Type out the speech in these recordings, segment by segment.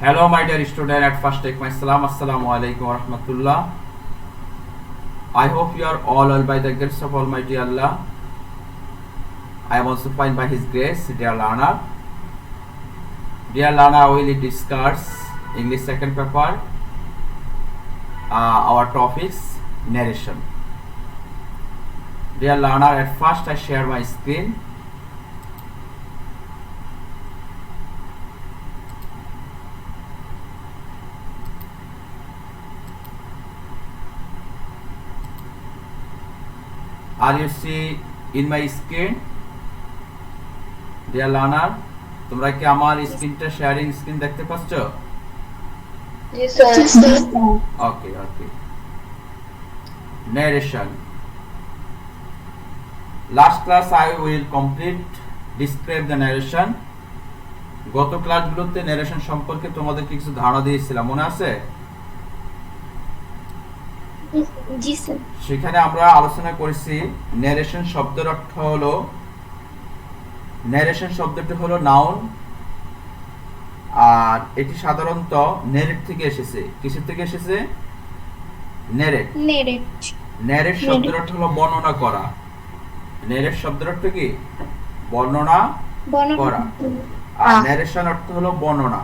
Hello, my dear student. At first, take my salam. Assalamu alaikum wa rahmatullah. I hope you are all well by the grace of Almighty Allah. I am also fine by His grace, dear learner. Dear learner, we will discuss English second paper. Our topics narration. Dear learner, at first I share my screen. Are you see in my screen? Dear learner, তোমরা কি আমার স্ক্রিনটা sharing screen দেখতে পাচ্ছ? Yes, sir. Okay. Narration. Last class I will describe the narration. গত ক্লাসগুলোতে narration সম্পর্কে তোমাদেরকে কিছু ধারণা দিয়েছিলাম, মনে আছে? জি স্যার। সেখানে আমরা আলোচনা করেছি narration শব্দের অর্থ হলো, narration শব্দটি হলো নাউন, আর এটি সাধারণত narrate থেকে এসেছে। কিসের থেকে এসেছে? narrate। narrate শব্দের অর্থ হলো বর্ণনা করা। narrate শব্দের অর্থ কি? বর্ণনা করা। আর narration অর্থ হলো বর্ণনা।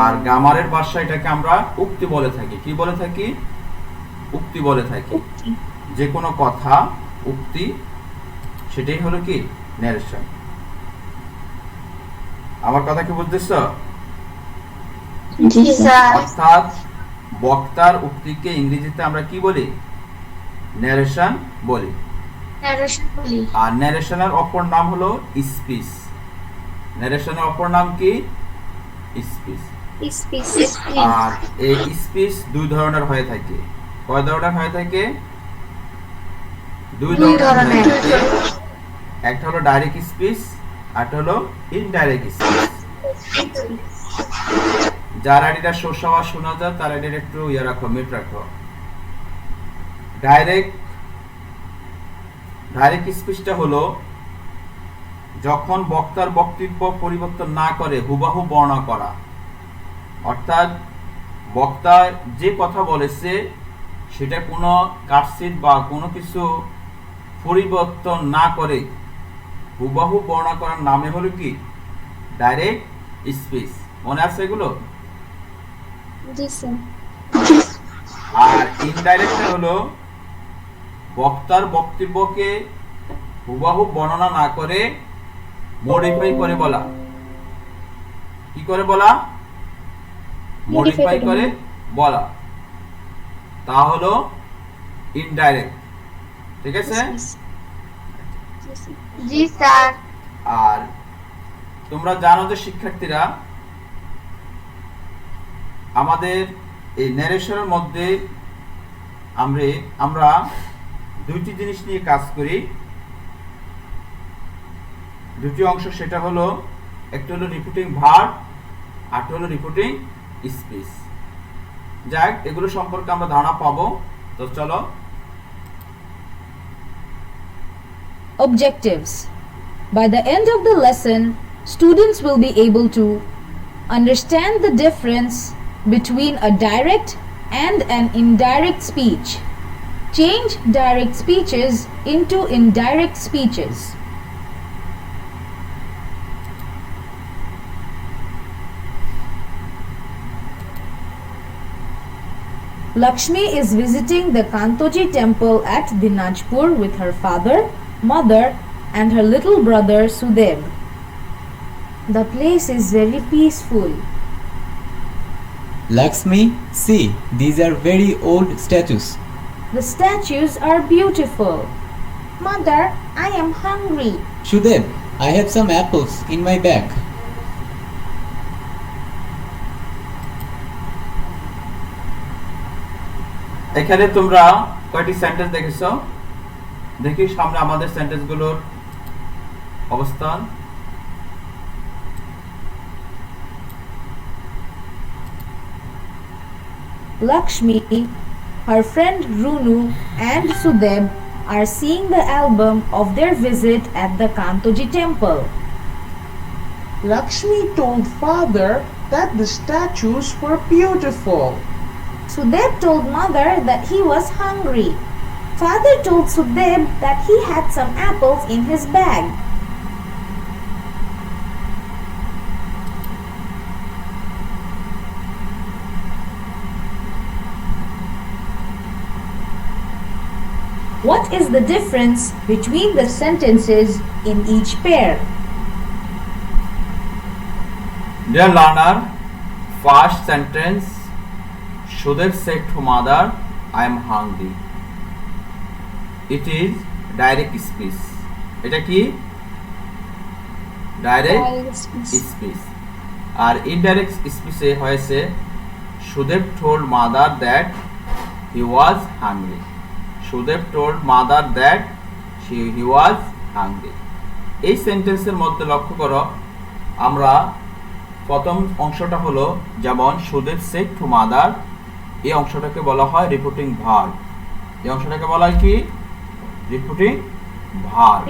আর গ্রামারের ভাষায় এটাকে আমরা উক্তি বলে থাকি। কি বলে থাকি? উক্তি বলে থাকি। যে কোনো কথা উক্তি, সেটাই হলো কি? narration। আমার কথা কি বুঝতেছো? জি স্যার। অর্থাৎ বক্তার উক্তিকে ইংরেজিতে আমরা কি বলি? narration বলি। আর narrationের অপর নাম হলো স্পিচ। narrationের অপর নাম কি? স্পিচ। আর এই স্পিচ দুই ধরনের হয়ে থাকে। কয় ধরনের হয়ে থাকে? দুই ধরনের। একটা হলো ডাইরেক্ট স্পিচ, আরেকটা হলো ইনডাইরেক্ট স্পিচ। যার আইডিটা শোষাওয়া শোনা যায় তার আইডিটা একটু রাখো, মিট রাখো। ডাইরেক্ট স্পিচটা হলো যখন বক্তার বক্তব্য পরিবর্তন না করে হুবহু বর্ণনা করা। অর্থাৎ বক্তা যে কথা বলেছে সেটা কোনো কাটছিট বা কোনো কিছু পরিবর্তন না করে হুবহু বর্ণনা করার নামে হলো কি? Direct speech. মনে আছে এগুলো? জি স্যার। আর ইনডাইরেক্ট হলো বক্তার বক্তব্যকে হুবহু বর্ণনা না করে মডিফাই করে বলা। কি করে বলা? মডিফাই করে বলা। তা হলো ইনডাইরেক্ট। ঠিক আছে? জি স্যার। আর তোমরা জানো যে শিক্ষার্থীরা, আমাদের এই ন্যারেশনের মধ্যে আমরা দুইটি জিনিস নিয়ে কাজ করি, দুটি অংশ। সেটা হলো একটা হলো রিপিটিং ভার্ব, আরেকটা হলো রিপিটিং স্পিচ। যাক, এগুলো সম্পর্কে আমরা ধারণা পাবো। তো চলো। Objectives. By the end of the lesson, students will be able to understand the difference between a direct and an indirect speech, change direct speeches into indirect speeches, Lakshmi is visiting the Kantoji temple at Dinajpur with her father, mother and her little brother Sudeb. The place is very peaceful. Lakshmi, see, these are very old statues. The statues are beautiful. Mother, I am hungry. Shudeb, I have some apples in my bag. এখানে তোমরা কয়টি sentence দেখেছো? দেখি সামনে আমাদের সেন্টেন্সগুলোর অবস্থান। Lakshmi, her friend Runu and Sudeb are seeing the album of their visit at the Kantoji temple. Lakshmi told father that the statues were beautiful. Sudeb told mother that he was hungry. Father told Sudeb that he had some apples in his bag. What is the difference between the sentences in each pair? Dear learner, first sentence, Sudeb said to mother, I am hungry. It is direct speech. এটা কি? Direct speech. আর indirect speech এ হয়েছে Sudeb told mother that he was hungry. Sudeb told mother that he was hungry. এই সেন্টেন্সের মধ্যে লক্ষ্য করো, আমরা প্রথম অংশটা হলো যেমন Sudeb said to mother, এই অংশটাকে বলা হয় রিপিটিং ভার্ব। এই অংশটাকে বলা হয় কি? Repeating verb.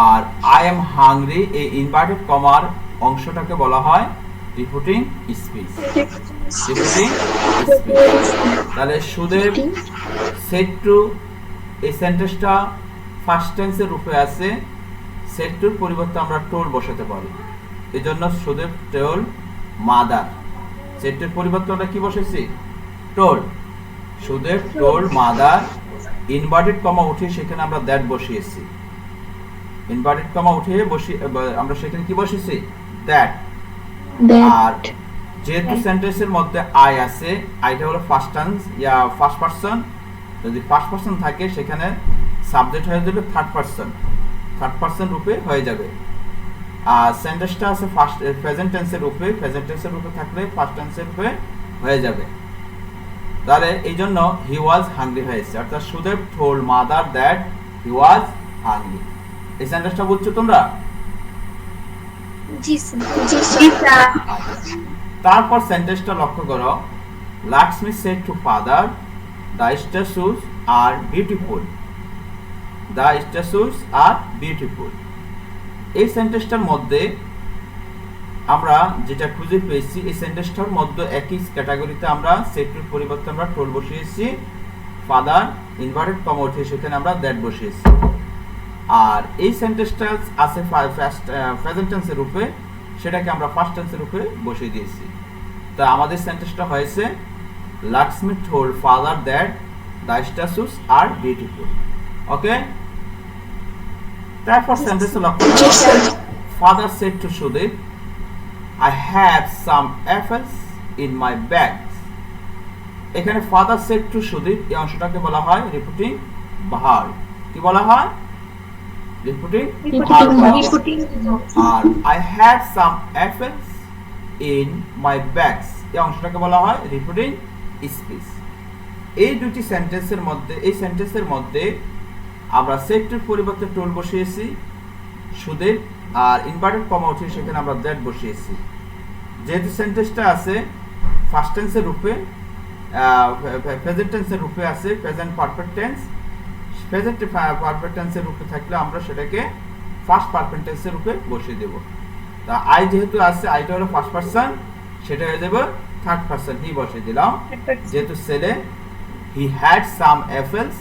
আর I am hungry এই ইনভার্টেড কমার অংশটাকে বলা হয় রিপিটিং স্পিচ। Repeating speech. তাহলে Sudeb said to এই সেন্টেন্সটা ফার্স্ট টেন্সের রূপে আছে, said to এর পরিবর্তে আমরা told বসাতে পারি। এজন্য Sudeb told mother, said to এর পরিবর্তে আমরা কি বসাইছি? told. Sudeb told mother, inverted comma উঠিয়ে সেখানে আমরা that বসিয়েছি। ইনভার্টেড কমা উঠিয়ে আমরা সেখানে কি বসিয়েছি? that. আর যেহেতু সেন্টেন্সের মধ্যে I আছে, আইটা হলো ফার্স্ট টেন্স ইয়া ফার্স্ট পারসন, যদি ফার্স্ট পারসন থাকে সেখানে সাবজেক্ট হয়ে যাবে থার্ড পারসন রূপে হয়ে যাবে। আর সেন্টেন্সটা আছে ফার্স্ট প্রেজেন্ট টেন্সের রূপে, প্রেজেন্ট টেন্সের রূপে থাকলে ফার্স্ট টেন্সের রূপে হয়ে যাবে। তাহলে এই জন্য হি ওয়াজ হাংরি হয়েছে, অর্থাৎ Sudeb told mother that he was hungry। এই সেন্টেন্সটা বুঝছো তোমরা? জি স্যার। তারপর সেন্টেন্সটা লক্ষ্য করো, Lakshmi said to father, the statues are beautiful. The statues are beautiful. এই সেন্টেন্সটার মধ্যে আমরা যেটা খুঁজে পেয়েছি, এই সেন্টেন্সটার মধ্যে একই ক্যাটাগরিতে আমরা সেটের পরিবর্তে আমরা told বসিয়েছি, ফাদার ইনভার্টেড কমা উঠিয়ে সেখানে আমরা that বসিয়েছি। আর এই সেন্টেন্সটা আছে প্রেজেন্ট টেন্সের রূপে, সেটাকে আমরা ফার্স্ট টেন্সের রূপে বসিয়ে দিয়েছি। তা আমাদের সেন্টেন্সটা হয়েছে Lakshmi told father that the statues are beautiful. ওকে? তারপর সেন্টেন্সে লক্ষ্য করো, father said to Sudeb, I have some apples in my bags. এখানে father said to Sudeb এই অংশটাকে বলা হয় রিপিটিং ভার্ব। কি বলা হয়? Repeating verb. আর I have some apples in my bags এই অংশটাকে বলা হয় রিপিটিং স্পিচ। এই দুটি সেন্টেন্সের মধ্যে, এই সেন্টেন্সের মধ্যে আমরা সেটের পরিবর্তে told বসিয়েছি Sudeb, আর ইনভার্টেড কমা উঠিয়ে সেখানে আমরা that বসিয়েছি। যেহেতু সেন্টেন্সটা আছে ফার্স্ট টেন্সের রূপে, প্রেজেন্ট টেন্সের রূপে আছে, present perfect tense, present perfect টেন্সের রূপে থাকলে আমরা সেটাকে ফার্স্ট পারফেক্ট টেন্সের রূপে বসিয়ে দেব। তা I যেহেতু আছে, আইটা হলো ফার্স্ট পারসন, সেটা হয়ে যাবে থার্ড পারসন, হি বসিয়ে দিলাম। যেহেতু ছেলে, he had some apples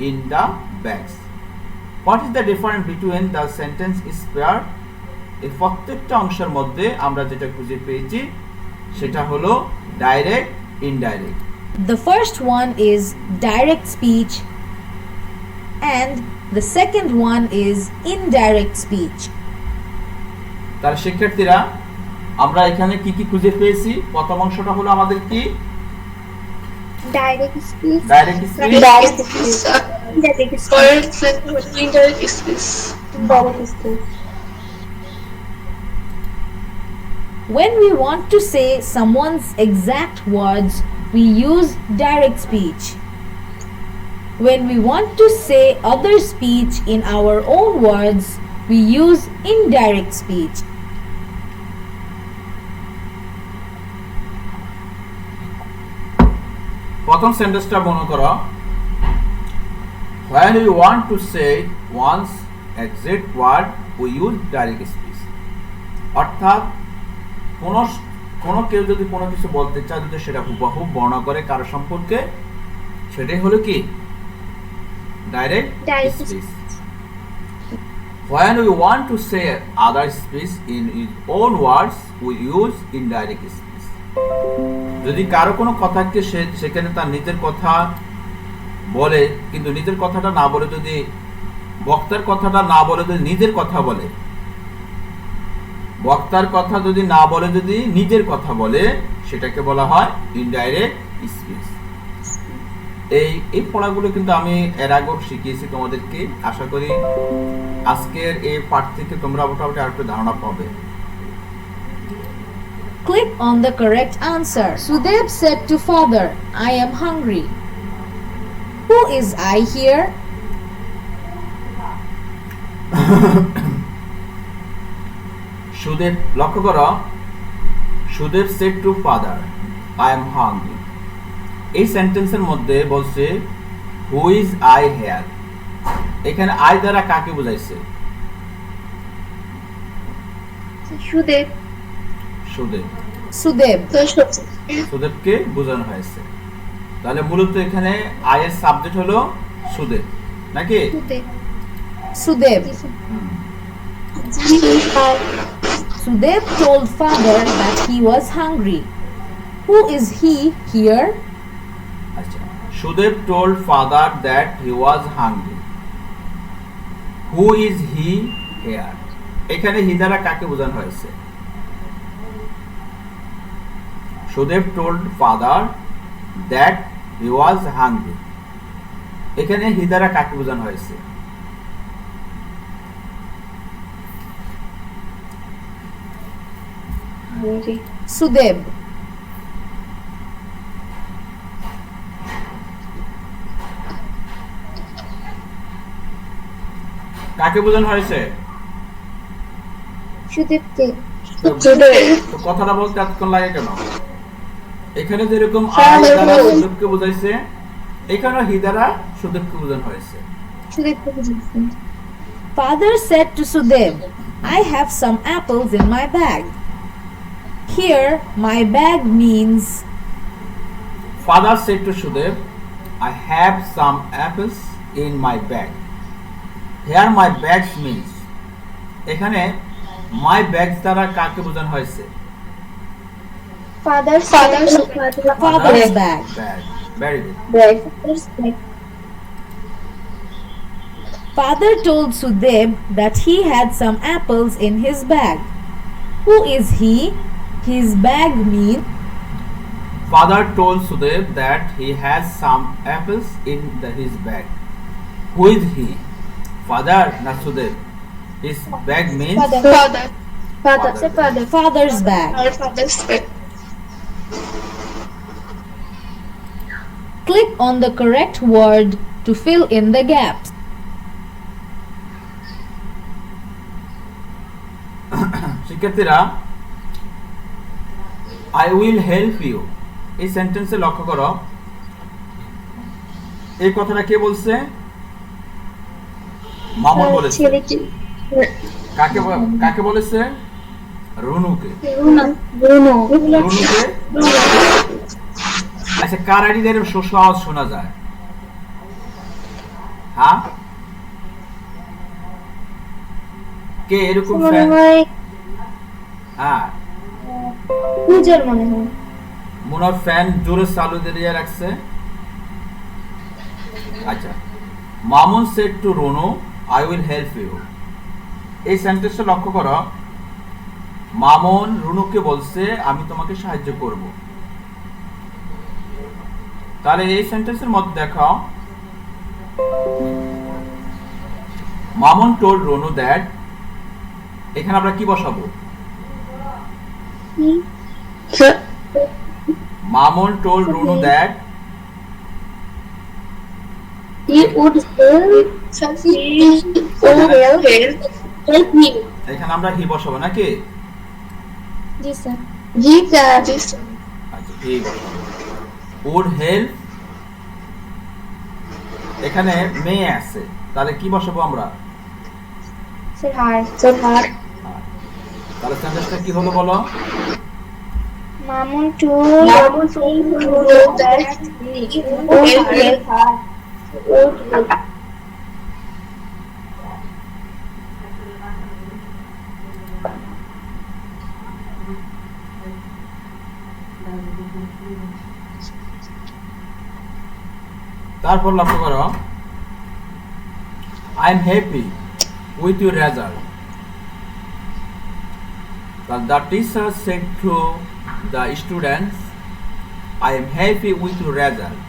in the bags. What is the difference between the sentence is paired? এই প্রত্যেকটা অংশের মধ্যে আমরা যেটা খুঁজে পেয়েছি সেটা হলো direct, indirect. The first one is direct speech and the second one is indirect speech. তার শিক্ষার্থীরা, আমরা এখানে কি কি খুঁজে পেয়েছি? প্রথম অংশটা হলো আমাদের কি? Direct speech. Direct speech. Direct speech. Indirect speech. Direct speech. When we want to say someone's exact words, we use direct speech. When we want to say other speech in our own words, we use indirect speech. প্রথম সেন্টেন্সটা মনে করো, when we want to say one's exact word we use direct speech। অর্থাৎ কোন কোনো কেউ যদি কোনো কিছু বলতে চায় যদি সেটা হুবহু বর্ণনা করে কারো সম্পর্কে, সেটাই হলো কি direct Direct speech. When we want to say other speech in his own words, we use indirect speech. যদি কারো কোনো কথাকে সেখানে তার নিজের কথা বলে, কিন্তু নিজের কথাটা না বলে যদি বক্তার কথাটা না বলে যদি নিজের কথা বলে, বক্তার কথা যদি না বলে যদি নিজের কথা বলে, সেটাকে বলা হয় ইনডাইরেক্ট স্পিচ। এই পড়াগুলো কিন্তু আমি এর আগেও শিখিয়েছি তোমাদেরকে। আশা করি আজকের এই পাঠ থেকে তোমরা মোটামুটি আরেকটু ধারণা পাবে। Click on the correct answer. Sudeb said to father, I am hungry. Who is I here? Sudeb, লক্ষ্য করো, Sudeb said to father, I am hungry. এই সেন্টেন্সের মধ্যে বলছে who is I here। এখানে I দ্বারা কাকে বোঝাইছে? সুদেব। সুদেব, Sudeb. সুদেবকে বোঝানো হয়েছে। তাহলে মূলত এখানে I এর সাবজেক্ট হলো সুদেব, নাকি? Sudeb. Hmm. Sudeb told father that he was hungry. Who is he here? আচ্ছা, Sudeb told father that he was hungry. Who is he here? এখানে হি দ্বারা কাকে বোঝানো হয়েছে? Sudeb told father that he was hungry. এখানে হি দ্বারা কাকে বোঝানো হয়েছে? Sudeb. কাকে বোঝানো হয়েছে? সুদেবকে। তো কথাটা বলতে এতক্ষণ লাগে কেন? এখানে যেরকম হ্যাঁ, আই দ্বারা বলুন। সুদেবকে বোঝাইছে, এখানে হি দ্বারা সুদেবকে বোঝানো হয়েছে। সুদেবকে বুঝেছি। Father said to Sudeb, I have some apples in my bag. Here, my bag means Father said to Sudeb, I have some apples in my bag. Here my bags means, এখানে my bags দ্বারা কাকে বোঝানো হয়েছে? Father's father's bag. Bag. Very good. bag. Father told Sudeb that he had some apples in his bag. Who is he? His bag means Father told Sudeb that he has some apples in his bag. Who is he? Father, not Sudeb. His bag means Father. father's bag. Father's bag. Click on the correct word to fill in the gaps. শিক্ষার্থীরা, I will help you এই সেন্টেন্সে লক্ষ্য করো, এই কথাটা কে বলছে? মামুন বলেছে। কাকে বলেছে? রুনুকে। রুনুকে। আচ্ছা, কার আইডি দিয়ে সহজ শোনা যায়? হ্যাঁ, কে এরকম ফ্যান? হ্যাঁ, পূজার মনে হয়। মনে হয় ফ্যান জোরে চালু দিয়ে রাখছে। আচ্ছা, Mamun said to Runu, I will help you. এই সেন্টেন্সটা লক্ষ্য করো, মামুন রুনুকে বলছে আমি তোমাকে সাহায্য করব। তাহলে এই সেন্টেন্সের মধ্যে দেখাও, মামুন টোল্ড রুনু দ্যাট, এখানে আমরা কি বসাবো? Mamun told Runu that He would help me. এখানে আমরা হি বসাবো নাকি? জি স্যার। জি স্যার। আচ্ছা, হি বসাবো। would help, এখানে মেয়ে আছে, তাহলে কি বসাবো আমরা? স্যার হার। তাহলে সেন্টেন্সটা কি হলো বলো? Mamun told that he would help her. তারপর লক্ষ্য করো I am happy with your result. The teacher said to the students, I am happy with your result.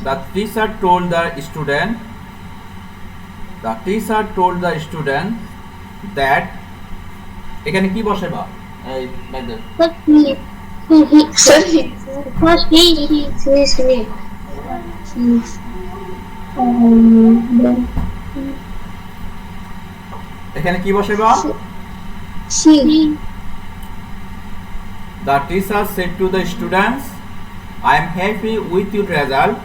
The teacher told the student that এখানে কি বসে বা এই বাইরে এখানে কি বসে বা The teacher said to the students, I am happy with your result.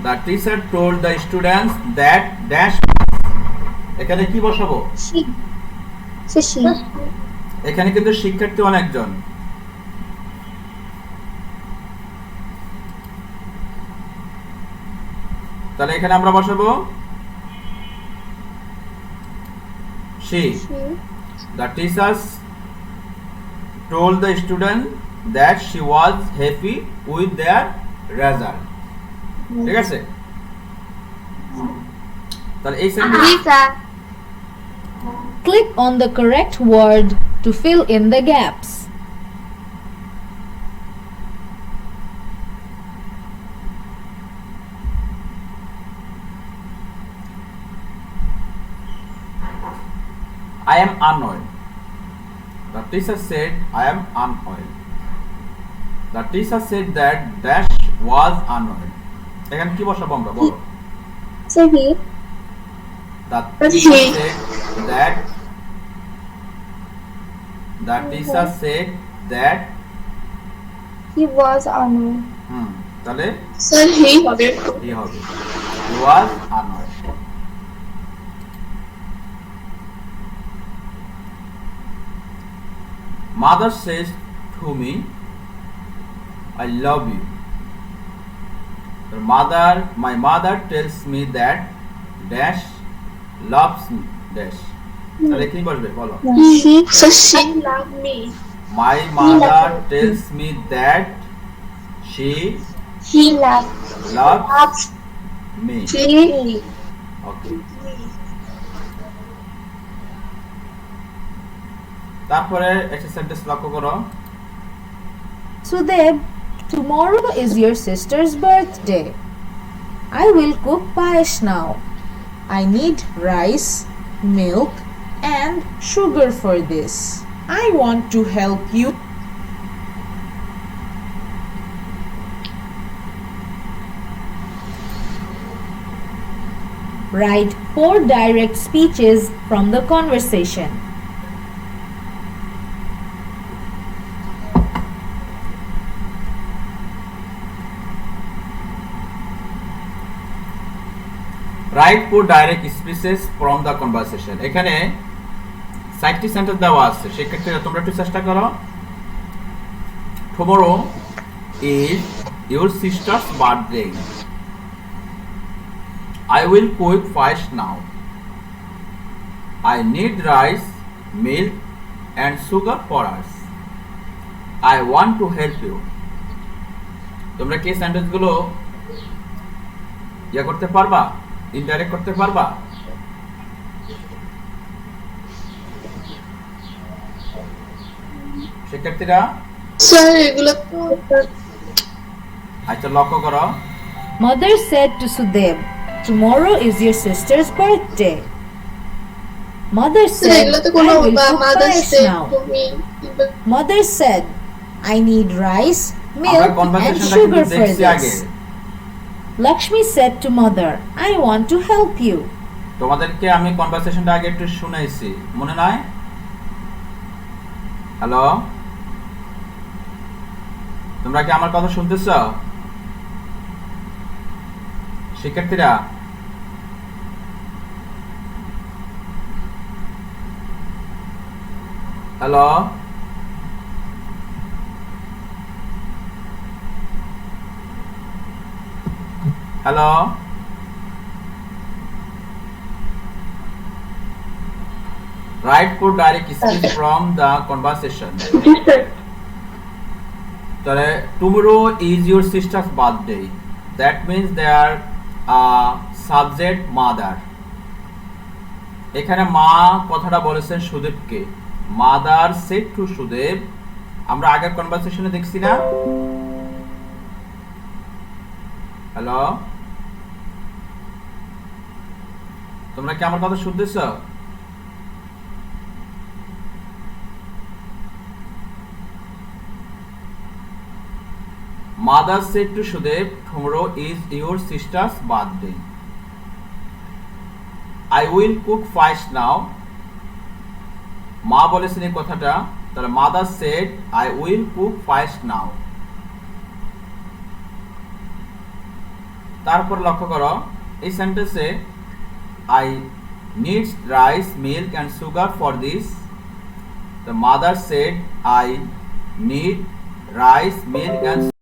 The teacher told the students that dash. এখানে কি বসাবো এখানে কিন্তু শিক্ষার্থী অনেকজন তাহলে এখানে আমরা বসাবো she. The teacher told the student that she was happy with their result. ঠিক আছে তাহলে এই sentence Click on the correct word to fill in the gaps. I am unoiled. The teacher said I am unoiled. The teacher said that dash was unoiled. এখানে কি বসাবো আমরা বলো The teacher said that he was on. তাহলে Sir, he হবে he হবে he was unoiled. Mother says to me, I love you. My mother tells me that dash loves me dash. তাহলে কি বলবে বলো she love me. My mother tells me that she loves me. Okay. তারপরে একটা sentence লক্ষ্য করো Sudeb, tomorrow is your sister's birthday. I will cook paesh now. I need rice, milk, and sugar for this. I want to help you. Write 4 direct speeches from the conversation. Write 4 direct speeches from the conversation. এখানে 60 sentence দেওয়া আছে সেক্ষেত্রে তোমরা একটু চেষ্টা করো Tomorrow is your sister's birthday. I will cook fish now. I need rice, milk, and sugar for us. I want to help you. তোমরা কি সেন্টেন্সগুলো ইয়া করতে পারবা ইনডাইরেক্ট করতে পারবা শিক্ষার্থীরা স্যার এগুলো তো আচ্ছা লক্ষ্য করো Mother said to Sudeb, tomorrow is your sister's birthday. Mother said, এগুলো তো I কোনো will cook mother paesh say now. তুমি Mother said, I need rice, আমরা milk, and কনভারসেশনটা কিন্তু sugar for দেখছি আগে this. Lakshmi said to mother, I want to help you. তোমাদেরকে আমি কনভারসেশনটা আগে একটু শুনাইছি মনে নাই হ্যালো তোমরা কি আমার কথা শুনতেছো শিক্ষার্থীরা hello hello, write for direct speech from the conversation. Yes, sir. তাহলে tomorrow is your sister's birthday. That means their subject mother. এখানে মা কথাটা বলেছেন সুদেবকে। Mother said to Sudeb. আমরা আগের কনভারসেশনে দেখছি না? হ্যালো, তোমরা কি আমার কথা শুনতেছ? Mother said to Sudev, tomorrow is your sister's birthday. I will cook fish now. মা বলেছেন এই কথাটা, তাহলে mother said I will cook fish now. তারপর লক্ষ্য করো এই সেন্টেন্সে I need rice, milk and sugar for this. The mother said I need rice, milk and